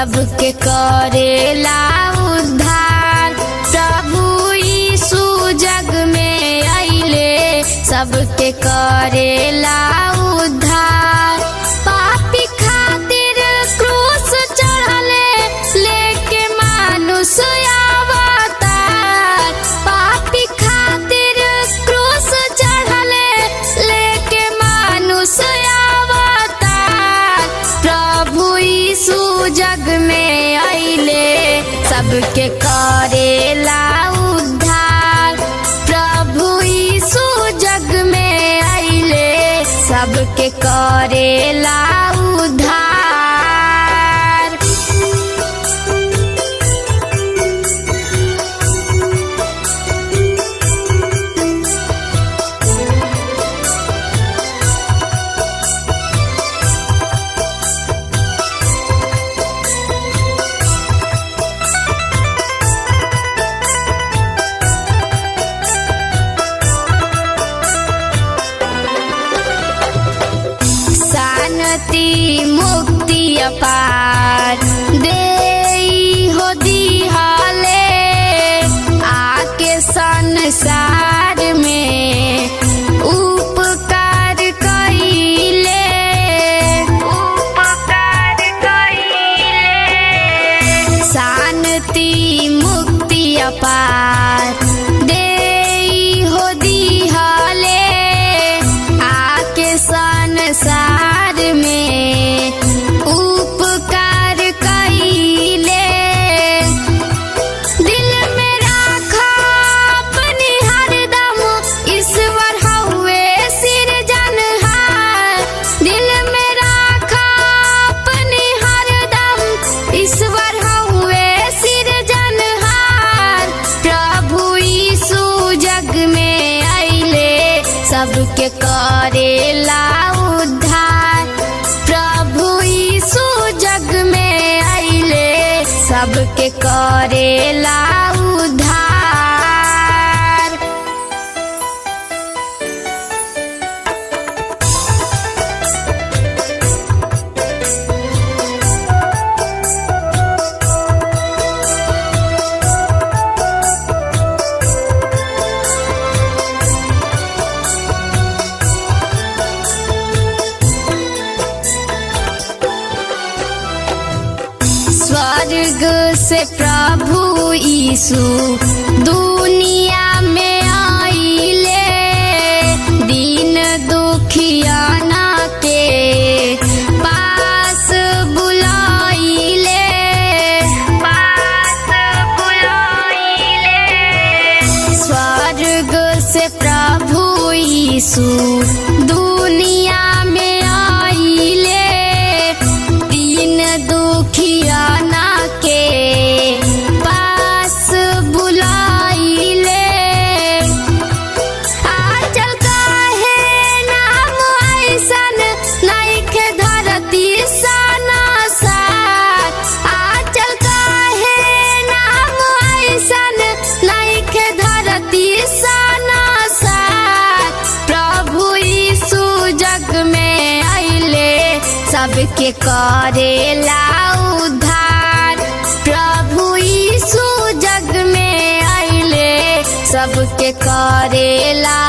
सबके करेला उद्धार। प्रभु यीशु जग में आइले सबके करेला उद्धार। पापी खातिर क्रूस चढ़ले लेके मानुष अवतार। पापी खातिर क्रूस चढ़ले लेके मानुष अवतार। प्रभु यीशु जग में आइले सबके करेला उद्धार। प्रभु यीशु जग में आइले सबके करेला उद्धार। मुक्ति अपार देई हो दिहाले आके संसार में उपकार कइले। शांति मुक्ति अपार देई हो दिहाले आके संसार में उपकार कइले। दिल में राखा अपनी हरदम ईश्वर हउवे सिरजनहार। दिल में राखा अपनी हरदम ईश्वर हउवे सिरजनहार। प्रभु यीशु जग में आइले सबके करेला उद्धार। प्रभु यीशु जग में आइले सबके करेला उद्धार। स्वर्ग से प्रभु यीशु दुनिया में आइले दीन दुखियाना के पास बुलाइले। स्वर्ग से प्रभु यीशु दुनिया में आइले दीन दुखियाना के पास बुलाइले। आजल काहे नाम ऐसन नइखे धरती सनसार। आजल काहे नाम ऐसन नइखे धरती सनसार। प्रभु यीशु जग में आइले सबके करेला उद्धार। प्रभु यीशु जग में आइले सबके करेला